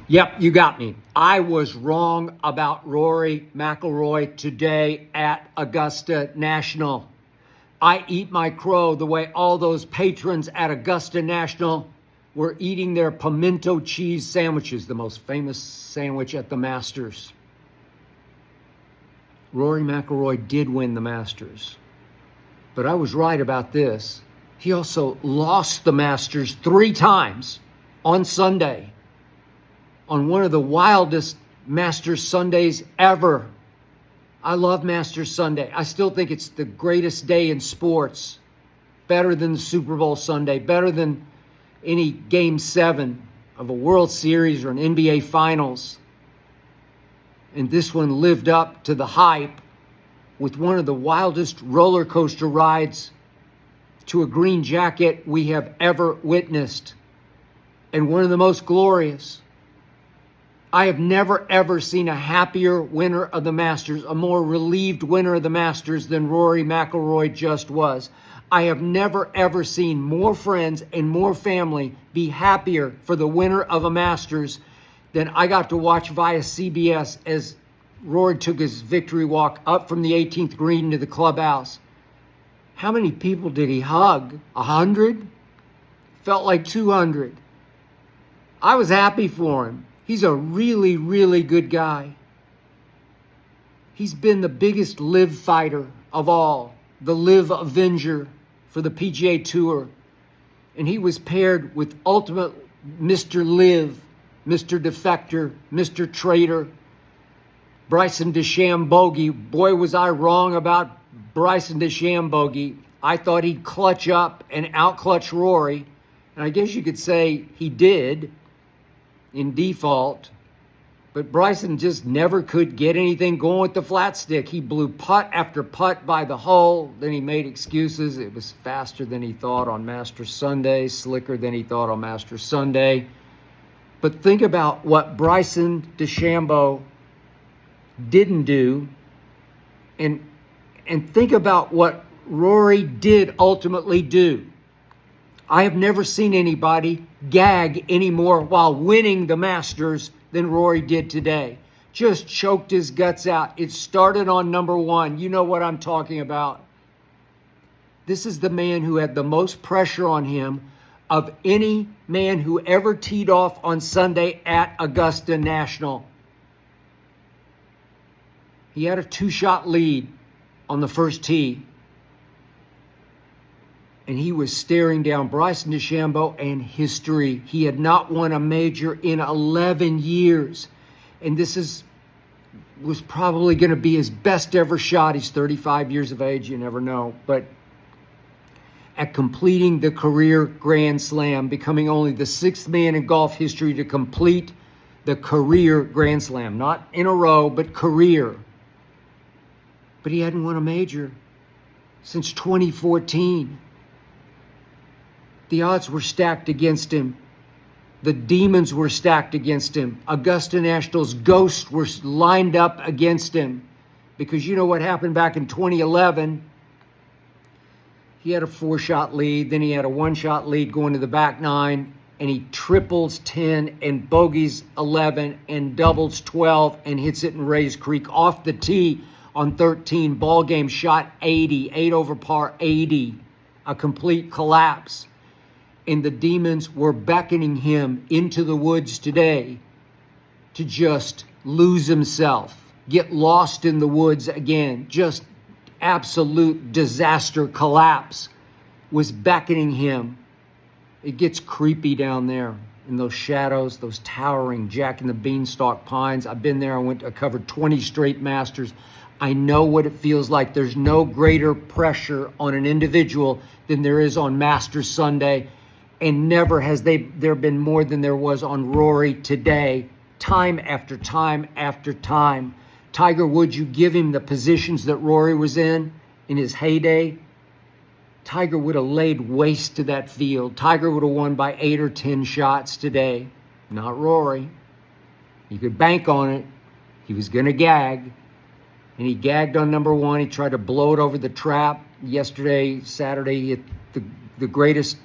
Yep, you got me. I was wrong about Rory McIlroy today at Augusta National. I eat my crow the way all those patrons at Augusta National were eating their pimento cheese sandwiches, the most famous sandwich at the Masters. Rory McIlroy did win the Masters, but I was right about this. He also lost the Masters 3 times on Sunday, on one of the wildest Masters Sundays ever. I love Masters Sunday. I still think it's the greatest day in sports. Better than the Super Bowl Sunday, better than any Game 7 of a World Series or an NBA Finals. And this one lived up to the hype with one of the wildest roller coaster rides to a green jacket we have ever witnessed, and one of the most glorious. I have never, ever seen a happier winner of the Masters, a more relieved winner of the Masters than Rory McIlroy just was. I have never, ever seen more friends and more family be happier for the winner of a Masters than I got to watch via CBS as Rory took his victory walk up from the 18th green to the clubhouse. How many people did he hug? 100? Felt like 200. I was happy for him. He's a really, really good guy. He's been the biggest live fighter of all, the live avenger for the PGA Tour. And he was paired with ultimate Mr. Live, Mr. Defector, Mr. Traitor, Bryson DeChambeau. Boy, was I wrong about Bryson DeChambeau. I thought he'd clutch up and out-clutch Rory. And I guess you could say he did in default, but Bryson just never could get anything going with the flat stick. He blew putt after putt by the hole. Then he made excuses. It was faster than he thought on Masters Sunday, slicker than he thought on Masters Sunday. But think about what Bryson DeChambeau didn't do, and think about what Rory did ultimately do. I have never seen anybody gag anymore while winning the Masters than Rory did today. Just choked his guts out. It started on number 1. You know what I'm talking about. This is the man who had the most pressure on him of any man who ever teed off on Sunday at Augusta National. He had a 2-shot lead on the first tee, and he was staring down Bryson DeChambeau and history. He had not won a major in 11 years. And this was probably going to be his best ever shot. He's 35 years of age, you never know. But at completing the career Grand Slam, becoming only the 6th man in golf history to complete the career Grand Slam. Not in a row, but career. But he hadn't won a major since 2014. The odds were stacked against him. The demons were stacked against him. Augusta National's ghosts were lined up against him. Because you know what happened back in 2011? He had a 4-shot lead. Then he had a 1-shot lead going to the back 9. And he triples 10 and bogeys 11 and doubles 12 and hits it in Rays Creek off the tee on 13. Ball game shot 80. 8 over par 80. A complete collapse. And the demons were beckoning him into the woods today to just lose himself, get lost in the woods again. Just absolute disaster, collapse was beckoning him. It gets creepy down there in those shadows, those towering Jack and the Beanstalk pines. I've been there. I covered 20 straight Masters. I know what it feels like. There's no greater pressure on an individual than there is on Masters Sunday. And never has there been more than there was on Rory today, time after time after time. Tiger Woods, you give him the positions that Rory was in his heyday, Tiger would have laid waste to that field. Tiger would have won by 8 or 10 shots today. Not Rory. You could bank on it. He was going to gag. And he gagged on number 1. He tried to blow it over the trap. Yesterday, Saturday, he hit the greatest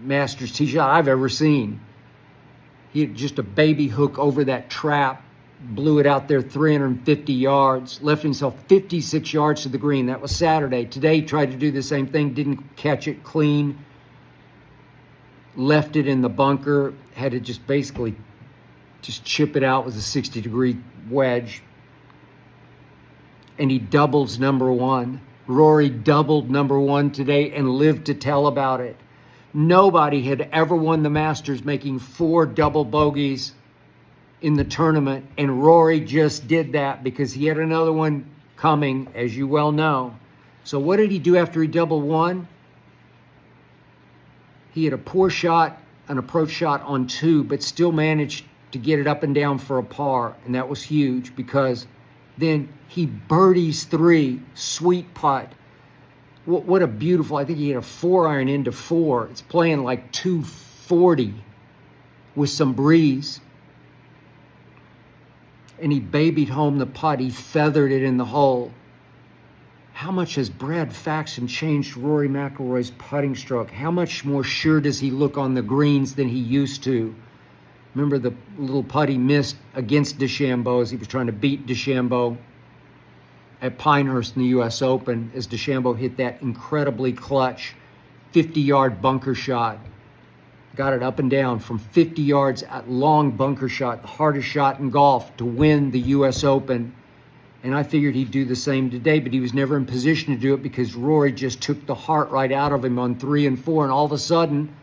Masters tee shot I've ever seen. He had just a baby hook over that trap, blew it out there 350 yards, left himself 56 yards to the green. That was Saturday. Today, he tried to do the same thing, didn't catch it clean, left it in the bunker, had to just basically just chip it out with a 60-degree wedge. And he doubles number one. Rory doubled number one today and lived to tell about it. Nobody had ever won the Masters making 4 double bogeys in the tournament, and Rory just did that because he had another one coming, as you well know. So what did he do after he double won? He had a poor shot, an approach shot on 2, but still managed to get it up and down for a par, and that was huge because then he birdies 3, sweet putt. What a beautiful, I think he had a 4-iron into 4. It's playing like 240 with some breeze. And he babied home the putt. He feathered it in the hole. How much has Brad Faxon changed Rory McIlroy's putting stroke? How much more sure does he look on the greens than he used to? Remember the little putt he missed against DeChambeau as he was trying to beat DeChambeau at Pinehurst in the U.S. Open as DeChambeau hit that incredibly clutch 50-yard bunker shot. Got it up and down from 50 yards at long bunker shot, the hardest shot in golf to win the U.S. Open. And I figured he'd do the same today, but he was never in position to do it because Rory just took the heart right out of him on 3 and 4, and all of a sudden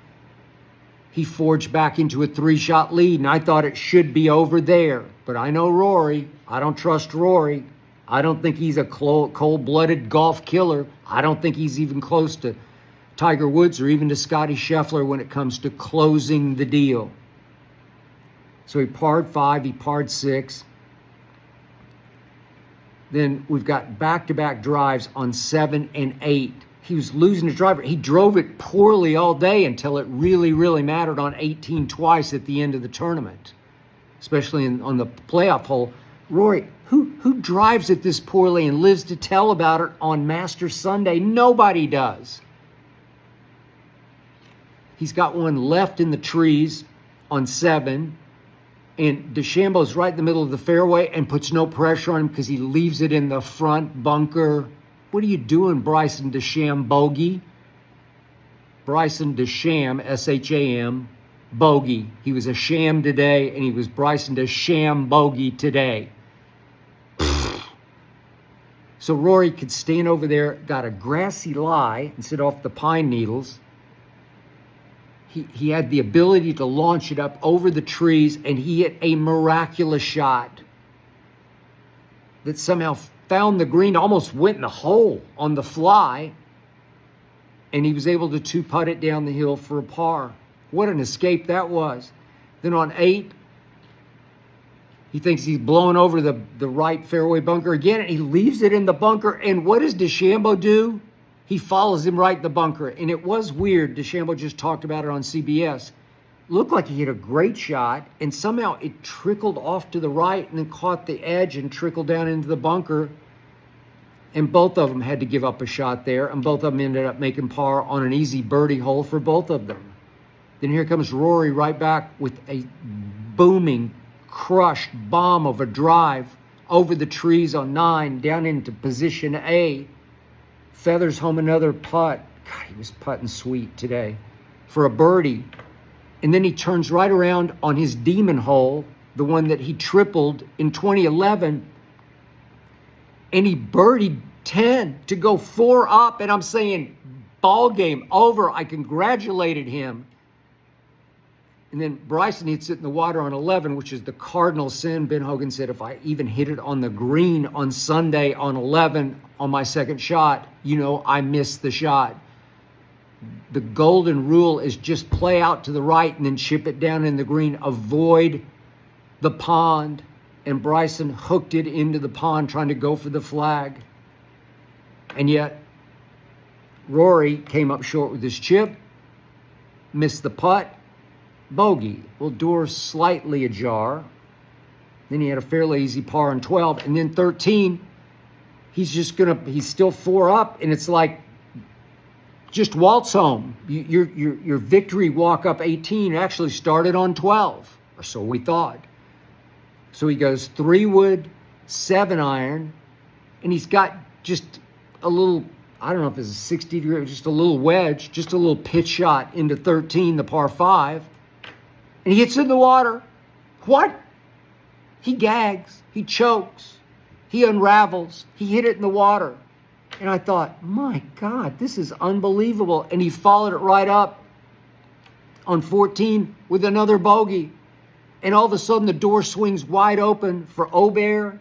he forged back into a 3-shot lead, and I thought it should be over there. But I know Rory. I don't trust Rory. I don't think he's a cold-blooded golf killer. I don't think he's even close to Tiger Woods or even to Scottie Scheffler when it comes to closing the deal. So he parred 5, he parred 6. Then we've got back-to-back drives on 7 and 8. He was losing his driver. He drove it poorly all day until it really, really mattered on 18 twice at the end of the tournament, especially on the playoff hole. Rory, who drives it this poorly and lives to tell about it on Masters Sunday? Nobody does. He's got one left in the trees on 7, and DeChambeau's right in the middle of the fairway and puts no pressure on him because he leaves it in the front bunker. What are you doing, Bryson DeChambeau? Bryson DeCham, S-H-A-M, bogey. He was a sham today, and he was Bryson DeChambeau today. So Rory could stand over there, got a grassy lie and sit off the pine needles. He had the ability to launch it up over the trees, and he hit a miraculous shot that somehow found the green, almost went in the hole on the fly, and he was able to 2-putt it down the hill for a par. What an escape that was. Then on 8, he thinks he's blowing over the right fairway bunker again, and he leaves it in the bunker. And what does DeChambeau do? He follows him right in the bunker. And it was weird. DeChambeau just talked about it on CBS. Looked like he hit a great shot, and somehow it trickled off to the right and then caught the edge and trickled down into the bunker. And both of them had to give up a shot there, and both of them ended up making par on an easy birdie hole for both of them. Then here comes Rory right back with a booming, crushed bomb of a drive over the trees on 9, down into position A. Feathers home another putt. God, he was putting sweet today for a birdie. And then he turns right around on his demon hole, the one that he tripled in 2011, and he birdied 10 to go 4 up. And I'm saying, ball game over. I congratulated him. And then Bryson hits it in the water on 11, which is the cardinal sin. Ben Hogan said, if I even hit it on the green on Sunday on 11 on my second shot, you know I missed the shot. The golden rule is just play out to the right and then chip it down in the green. Avoid the pond. And Bryson hooked it into the pond trying to go for the flag. And yet, Rory came up short with his chip, missed the putt, bogey. Well, door slightly ajar. Then he had a fairly easy par on 12. And then 13, he's still 4 up, and it's like, just waltz home. Your victory walk up 18 actually started on 12. or so we thought. So he goes 3-wood, 7-iron, and he's got just a little, I don't know if it's a 60 degree, just a little wedge, just a little pitch shot into 13, the par 5, and he hits it in the water. What? He gags, he chokes, he unravels, he hit it in the water. And I thought, my God, this is unbelievable. And he followed it right up on 14 with another bogey. And all of a sudden the door swings wide open for Aubert,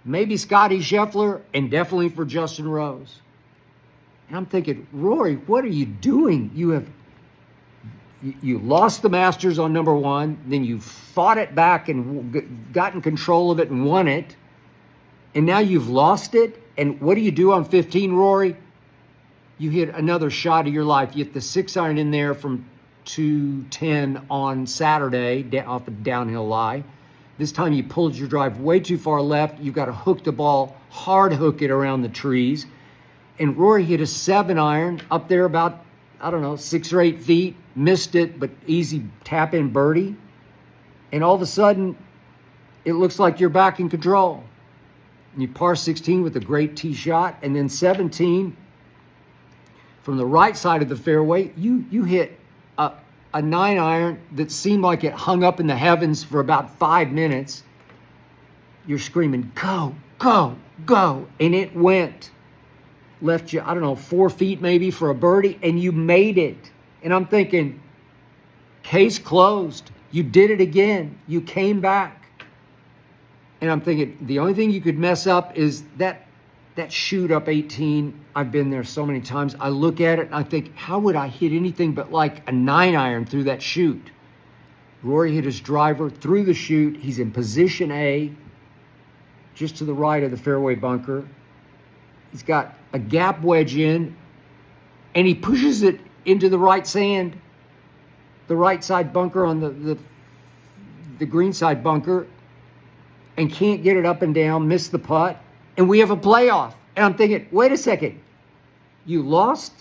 maybe Scotty Scheffler, and definitely for Justin Rose. And I'm thinking, Rory, what are you doing? You lost the Masters on number 1, then you fought it back and got in control of it and won it, and now you've lost it. And what do you do on 15, Rory? You hit another shot of your life. You hit the 6-iron in there from 210 on Saturday off a downhill lie. This time you pulled your drive way too far left. You've got to hook the ball, hard hook it around the trees. And Rory hit a 7-iron up there about, 6 or 8 feet. Missed it, but easy tap-in birdie. And all of a sudden, it looks like you're back in control. And you par 16 with a great tee shot. And then 17, from the right side of the fairway, you hit a 9-iron that seemed like it hung up in the heavens for about 5 minutes. You're screaming, go, go, go. And it went. Left you, 4 feet maybe for a birdie, and you made it. And I'm thinking, case closed. You did it again. You came back. And I'm thinking, the only thing you could mess up is that shoot up 18. I've been there so many times. I look at it and I think, how would I hit anything but like a 9-iron through that shoot? Rory hit his driver through the shoot. He's in position A, just to the right of the fairway bunker. He's got a gap wedge in, and he pushes it into the right sand, the right side bunker on the green side bunker, and can't get it up and down, miss the putt, and we have a playoff. And I'm thinking, wait a second, you lost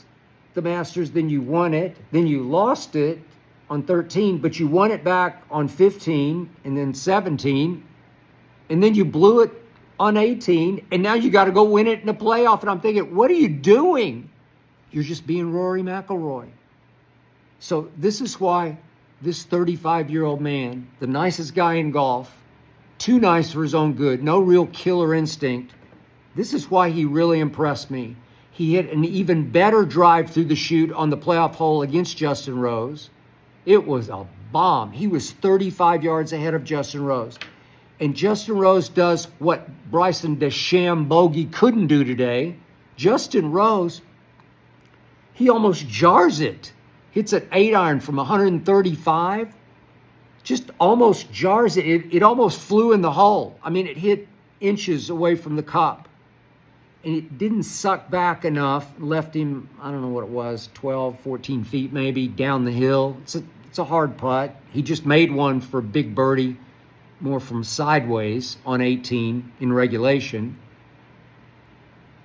the Masters, then you won it, then you lost it on 13, but you won it back on 15, and then 17, and then you blew it on 18, and now you got to go win it in the playoff. And I'm thinking, what are you doing? You're just being Rory McIlroy. So this is why this 35-year-old man, the nicest guy in golf, too nice for his own good, no real killer instinct, this is why he really impressed me. He hit an even better drive through the chute on the playoff hole against Justin Rose. It was a bomb. He was 35 yards ahead of Justin Rose. And Justin Rose does what Bryson DeChambeau bogey couldn't do today. Justin Rose, he almost jars it. Hits an 8-iron from 135. Just almost jars it. It almost flew in the hole. I mean, it hit inches away from the cup. And it didn't suck back enough. Left him, I don't know what it was, 12, 14 feet maybe, down the hill. It's a hard putt. He just made one for a big birdie, more from sideways on 18 in regulation.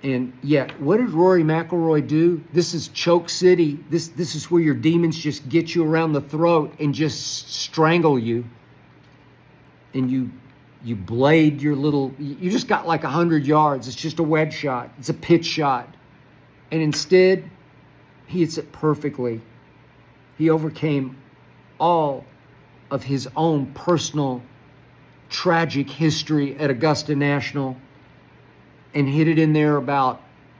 And yet, what did Rory McIlroy do? This is choke city. This is where your demons just get you around the throat and just strangle you. And you blade your little, you just got like 100 yards. It's just a wedge shot. It's a pitch shot. And instead, he hits it perfectly. He overcame all of his own personal tragic history at Augusta National and hit it in there about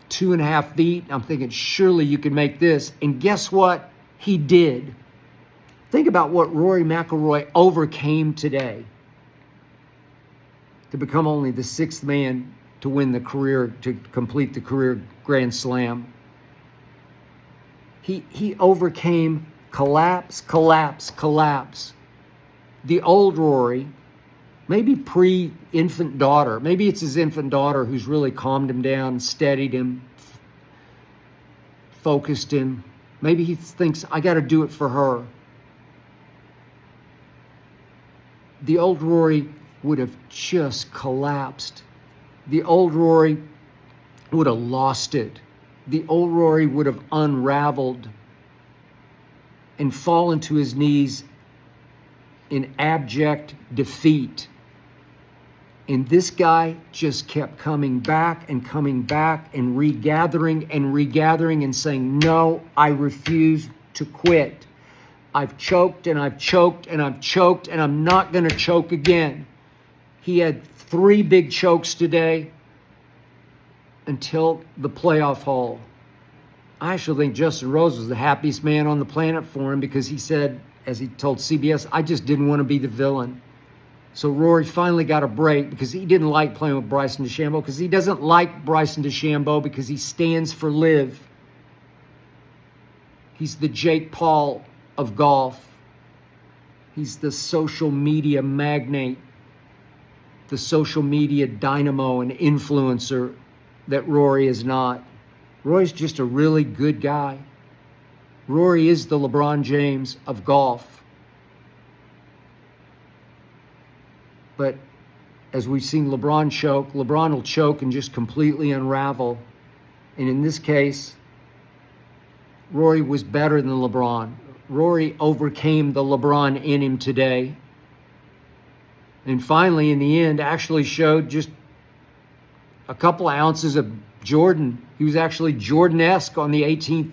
2.5 feet. I'm thinking, surely you can make this. And guess what? He did. Think about what Rory McIlroy overcame today to become only the 6th man to win the career, to complete the career Grand Slam. He overcame collapse. The old Rory, maybe pre-infant daughter, maybe it's his infant daughter who's really calmed him down, steadied him, focused him. Maybe he thinks, I got to do it for her. The old Rory would have just collapsed. The old Rory would have lost it. The old Rory would have unraveled and fallen to his knees in abject defeat. And this guy just kept coming back and regathering and saying, no, I refuse to quit. I've choked and I've choked and I've choked and I'm not going to choke again. He had 3 big chokes today until the playoff hole. I actually think Justin Rose was the happiest man on the planet for him because he said, as he told CBS, I just didn't want to be the villain. So Rory finally got a break because he didn't like playing with Bryson DeChambeau, because he doesn't like Bryson DeChambeau because he stands for live. He's the Jake Paul of golf. He's the social media magnate, the social media dynamo and influencer that Rory is not. Rory's just a really good guy. Rory is the LeBron James of golf. But as we've seen LeBron choke, LeBron will choke and just completely unravel. And in this case, Rory was better than LeBron. Rory overcame the LeBron in him today. And finally, in the end, actually showed just a couple of ounces of Jordan. He was actually Jordanesque on the 18th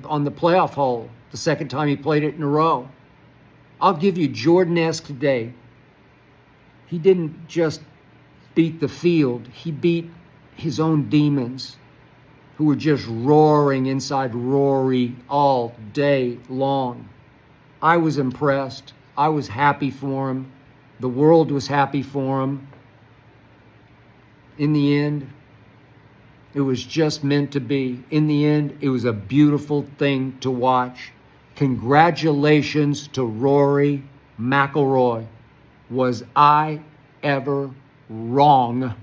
on the playoff hole, the second time he played it in a row. I'll give you Jordanesque today. He didn't just beat the field. He beat his own demons who were just roaring inside Rory all day long. I was impressed. I was happy for him. The world was happy for him. In the end, it was just meant to be. In the end, it was a beautiful thing to watch. Congratulations to Rory McIlroy. Was I ever wrong?